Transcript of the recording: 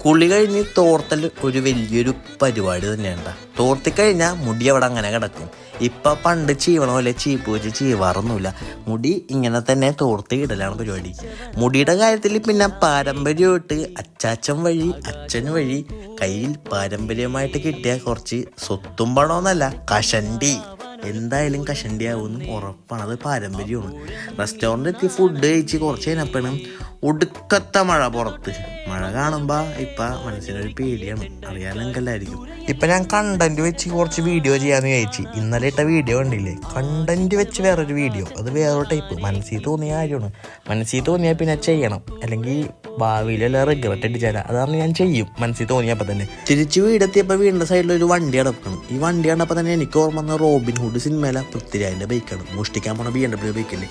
കുളി കഴിഞ്ഞ് തോർത്തൽ ഒരു വലിയൊരു പരിപാടി തന്നെയാണ്. തോർത്തിക്കഴിഞ്ഞാൽ മുടി അവിടെ അങ്ങനെ കിടക്കും. ഇപ്പം പണ്ട് ചീവണ പോലെ ചീപ്പ് വെച്ച് ചീവാറൊന്നുമില്ല. മുടി ഇങ്ങനെ തന്നെ തോർത്തി ഇടലാണ് പരിപാടി. മുടിയുടെ കാര്യത്തിൽ പിന്നെ പാരമ്പര്യമായിട്ട് അച്ചാച്ചൻ വഴി അച്ഛൻ വഴി കയ്യിൽ പാരമ്പര്യമായിട്ട് കിട്ടിയ കുറച്ച് സ്വത്തും പണമൊന്നല്ല, കഷണ്ടി. എന്തായാലും കഷണ്ടി ആവുമെന്ന് ഉറപ്പാണ്. അത് പാരമ്പര്യമാണ്. റെസ്റ്റോറൻറ്റിൽ എത്തി ഫുഡ് കഴിച്ച് കുറച്ച് കഴിഞ്ഞപ്പോഴും ഒടുക്കത്തെ മഴ പുറത്ത്. മഴ കാണുമ്പോൾ ഇപ്പം മനസ്സിനൊരു പേടിയാണ്. അറിയാനെങ്കല്ലായിരിക്കും. ഇപ്പം ഞാൻ കണ്ടന്റ് വെച്ച് കുറച്ച് വീഡിയോ ചെയ്യാമെന്ന് വിചാരിച്ചു. ഇന്നലെ ഇട്ട വീഡിയോ കണ്ടില്ലേ? കണ്ടന്റ് വെച്ച് വേറൊരു വീഡിയോ, അത് വേറൊരു ടൈപ്പ്. മനസ്സിൽ തോന്നിയ കാര്യമാണ്. മനസ്സിൽ തോന്നിയാൽ പിന്നെ ചെയ്യണം, അല്ലെങ്കിൽ ഭാവിയിലെല്ലാം റിഗ്രറ്റ് അടിച്ചാൽ അതാണ് ഞാൻ ചെയ്യും. മനസ്സിൽ തോന്നിയപ്പോൾ തന്നെ തിരിച്ച് വീടെത്തിയപ്പോൾ വീടിൻ്റെ സൈഡിൽ ഒരു വണ്ടി കിടക്കണം. ഈ വണ്ടി കണ്ടപ്പോൾ തന്നെ എനിക്ക് ഓർമ്മ വന്ന റോബിൻ ഹുഡ് സിനിമയിലെ പൃഥ്വിരാജിൻ്റെ ബൈക്കാണ്. മോഷ്ടിക്കാൻ പോണ BMW ബൈക്കല്ലേ.